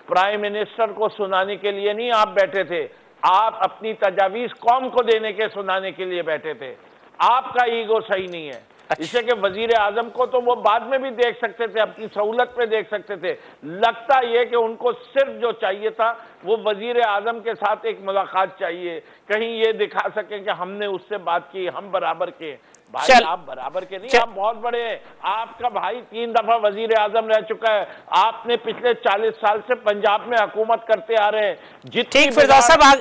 प्राइम मिनिस्टर को सुनाने के लिए नहीं आप बैठे थे, आप अपनी तजावीज कौम को देने के सुनाने के लिए बैठे थे। आपका ईगो सही नहीं है। इसे कि वजीर आजम को तो वो बाद में भी देख सकते थे, अपनी सहूलत पे देख सकते थे। लगता ये कि उनको सिर्फ जो चाहिए था वो वजीर आजम के साथ एक मुलाकात चाहिए, कहीं ये दिखा सके कि हमने उससे बात की, हम बराबर के। भाई आप बराबर के नहीं, आप बहुत बड़े हैं। आपका भाई 3 दफा वजीर आजम रह चुका है। आपने पिछले 40 साल से पंजाब में हुकूमत करते आ रहे हैं। जितनी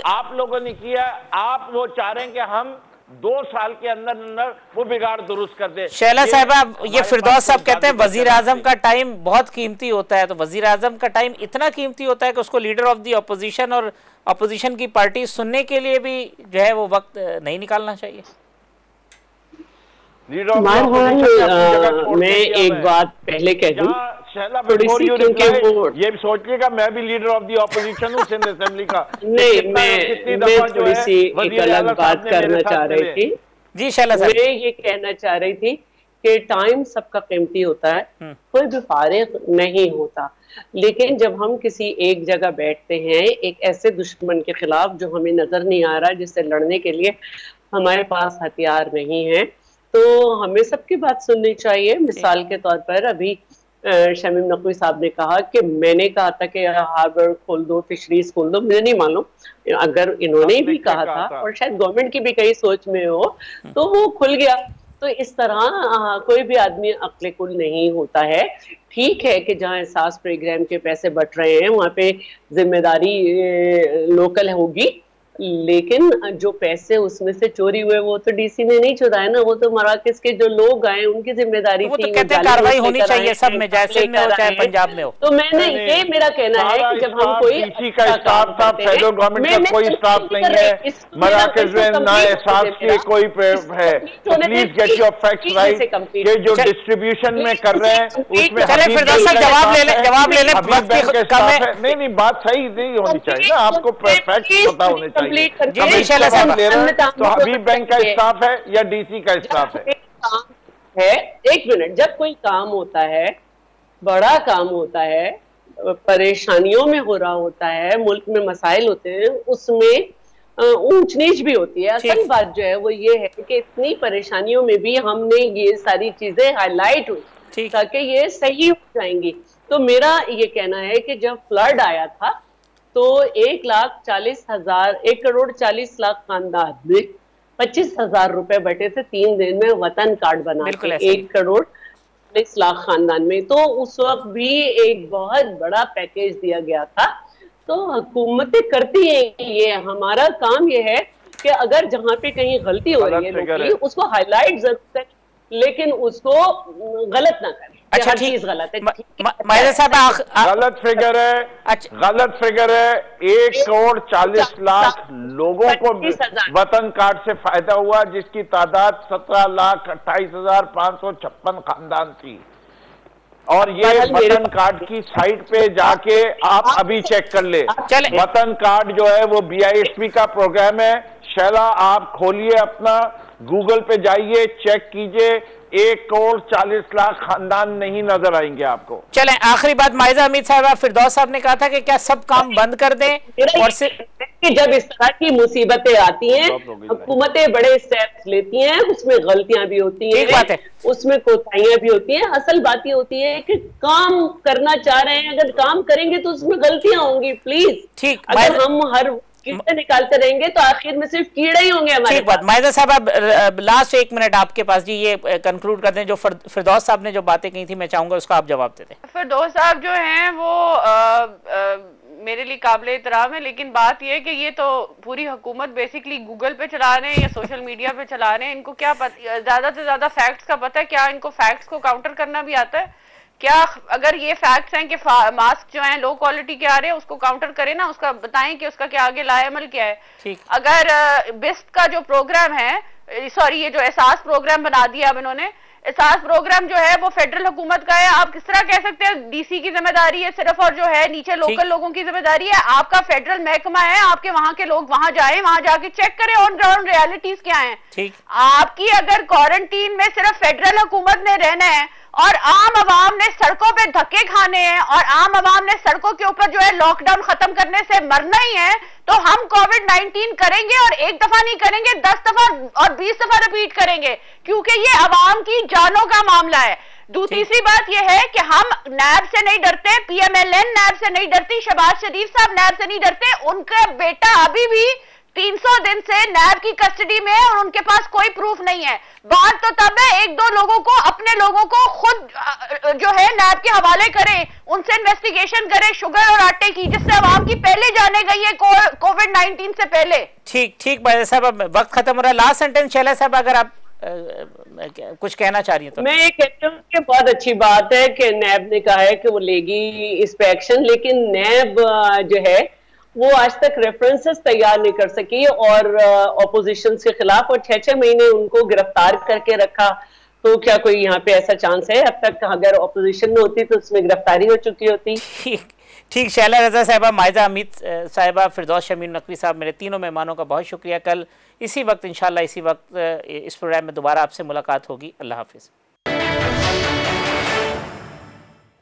आप लोगों ने किया, आप वो चाह रहे हैं कि हम 2 साल के अंदर अंदर वो बिगाड़ दुरुस्त कर दे।
शैला साहबा, ये फिरदौस साहब कहते हैं वजीर आजम का टाइम बहुत कीमती होता है, तो वजीर आजम का टाइम इतना कीमती होता है कि उसको लीडर ऑफ दी अपोजिशन और अपोजिशन की पार्टी सुनने के लिए भी जो है वो वक्त नहीं निकालना चाहिए।
मैं एक बात पहले कह दूं,
ये सोचिएगा मैं भी लीडर ऑफ दी ऑपोजिशन हूँ सिंध असेंबली का।
नहीं, मैं थोड़ी सी एक अलग बात करना चाह रही थी।
जी शैला साहब,
मैं ये कहना चाह रही थी कि टाइम सबका कीमती होता है, कोई भी फारिग नहीं होता। लेकिन जब हम किसी एक जगह बैठते हैं एक ऐसे दुश्मन के खिलाफ जो हमें नजर नहीं आ रहा, जिससे लड़ने के लिए हमारे पास हथियार नहीं है, तो हमें सबकी बात सुननी चाहिए। मिसाल के तौर पर अभी शमीम नकवी साहब ने कहा कि मैंने कहा था कि हार्वर्ड खोल दो, फिशरीज खोल दो। मुझे नहीं मालूम अगर इन्होंने भी कहा था और शायद गवर्नमेंट की भी कई सोच में हो तो वो खुल गया। तो इस तरह कोई भी आदमी अक्ल कुल नहीं होता है। ठीक है कि जहाँ एहसास प्रोग्राम के पैसे बट रहे हैं वहाँ पे जिम्मेदारी लोकल होगी, लेकिन जो पैसे उसमें से चोरी हुए वो तो डीसी ने नहीं चुराए ना, वो तो मराकश के जो लोग आए उनकी जिम्मेदारी
वो
थी।
तो कहते हैं कार्रवाई होनी चाहिए सब में, चाहे सिंध में हो चाहे पंजाब में हो।
तो मैंने ये मेरा कहना है कि जब हम कोई
डीसी का स्टाफ था, फेडरल गवर्नमेंट का कोई स्टाफ नहीं है, मराकश में ना एहसास के कोई है। Please get your facts right. ये जो डिस्ट्रीब्यूशन में कर रहे हैं उसमें
चले फिरदौस साहब जवाब ले ले।
नहीं, बात सही नहीं होनी चाहिए ना, आपको फैक्ट्स पता होने चाहिए।
तो
हबीब बैंक का स्टाफ है या डीसी का स्टाफ
है? एक मिनट, जब कोई काम होता है, बड़ा काम होता है, परेशानियों में हो रहा होता है, मुल्क में मसाइल होते हैं, उसमें ऊंच नीच भी होती है। असल बात जो है वो ये है कि इतनी परेशानियों में भी हमने ये सारी चीजें हाईलाइट हुई ताकि ये सही हो जाएंगी। तो मेरा ये कहना है कि जब फ्लड आया था तो 1,40,000 1,40,00,000 खानदान में 25,000 रुपए बटे थे 3 दिन में वतन कार्ड बना के, 1,40,00,000 खानदान में। तो उस वक्त भी एक बहुत बड़ा पैकेज दिया गया था। तो हुकूमतें करती हैं, ये हमारा काम ये है कि अगर जहाँ पे कहीं गलती हो रही है उसको हाईलाइट जरूर करें, लेकिन उसको गलत ना करें।
अच्छा ठीक,
गलत है।
गलत फिगर है। अच्छा, गलत फिगर है। 1,40,00,000 लोगों को वतन कार्ड से फायदा हुआ, जिसकी तादाद 17,28,556 खानदान थी। और ये वतन कार्ड की साइट पे जाके आप अभी चेक कर ले। वतन कार्ड जो है वो BISP का प्रोग्राम है। शैला आप खोलिए अपना, गूगल पे जाइए, चेक कीजिए, 1,40,00,000 खानदान नहीं नजर आएंगे आपको।
चलें, आखिरी बात माइजा हमीद साहब, फिरदौस साहब ने कहा था कि क्या सब काम बंद कर दें और
जब इस तरह की मुसीबतें आती हैं, हुकूमतें बड़े स्टेप्स लेती हैं, उसमें गलतियां भी होती हैं, उसमें कोताहियां भी होती हैं। असल बात ये होती है कि काम करना चाह रहे हैं, अगर काम करेंगे तो उसमें गलतियां होंगी। प्लीज ठीक, अगर हम हर कीड़े निकालते रहेंगे तो आखिर में सिर्फ कीड़े ही होंगे हमारे।
ठीक बात। माइजा साहब, अब लास्ट 1 मिनट आपके पास जी, ये कंक्लूड कर दें। जो फिरदौस साहब ने जो बातें कही थी, मैं चाहूंगा उसका आप जवाब दे दें।
फिरदौस साहब जो हैं वो मेरे लिए काबिल एहतराम है, लेकिन बात यह है कि ये तो पूरी हुकूमत बेसिकली गूगल पे चला रहे हैं या सोशल मीडिया पे चला रहे हैं। इनको क्या पता, ज्यादा से ज्यादा फैक्ट्स का पता है? क्या इनको फैक्ट्स को काउंटर करना भी आता है? क्या अगर ये फैक्ट्स हैं कि मास्क जो हैं लो क्वालिटी के आ रहे हैं, उसको काउंटर करें ना, उसका बताएं कि उसका क्या आगे लाएअमल क्या है। अगर बिस्ट का जो प्रोग्राम है, सॉरी ये जो एहसास प्रोग्राम बना दिया अब इन्होंने, एहसास प्रोग्राम जो है वो फेडरल हुकूमत का है। आप किस तरह कह सकते हैं डीसी की जिम्मेदारी है सिर्फ, और जो है नीचे लोकल लोगों की जिम्मेदारी है? आपका फेडरल महकमा है, आपके वहां के लोग वहां जाए, वहां जाके चेक करें ऑन ग्राउंड रियलिटीज क्या है। आपकी अगर क्वारंटीन में सिर्फ फेडरल हुकूमत ने रहना है और आम आवाम ने सड़कों पे धक्के खाने हैं और आम आवाम ने सड़कों के ऊपर जो है लॉकडाउन खत्म करने से मरना ही है, तो हम कोविड-19 करेंगे और 1 दफा नहीं करेंगे, 10 दफा और 20 दफा रिपीट करेंगे, क्योंकि ये आवाम की जानों का मामला है। दूसरी बात यह है कि हम नैब से नहीं डरते, PMLN नैब से नहीं डरती, शहबाज शरीफ साहब नैब से नहीं डरते। उनका बेटा अभी भी 300 दिन से नैब की कस्टडी में है और उनके पास कोई प्रूफ नहीं है। बात तो तब है 1-2 लोगों को, अपने लोगों को खुद जो है नैब के हवाले करें, उनसे इन्वेस्टिगेशन करें शुगर और आटे की, जिससे आवाम की पहले जाने गई है कोविड-19 से पहले।
ठीक भाई साहब, अब वक्त खत्म हो रहा है। लास्ट सेंटेंस शैला साहब, अगर आप कुछ कहना चाह रही है तो।
मैं ये कहती हूँ कि बहुत अच्छी बात है कि नैब ने कहा है कि वो लेगी इस पे एक्शन, लेकिन नैब जो है वो आज तक रेफरेंसेस तैयार नहीं कर सकी और ऑपोजिशन के खिलाफ, और 6-6 महीने उनको गिरफ्तार करके रखा। तो क्या कोई यहाँ पे ऐसा चांस है? अब तक अगर ऑपोजिशन में होती तो उसमें गिरफ्तारी हो चुकी होती।
ठीक, शैला रजा साहिबा, माइजा हमीद साहिबा, फिरदौस शमीम नकवी साहब, मेरे तीनों मेहमानों का बहुत शुक्रिया। कल इसी वक्त इंशाल्लाह इसी वक्त इस प्रोग्राम में दोबारा आपसे मुलाकात होगी। अल्लाह हाफिज़।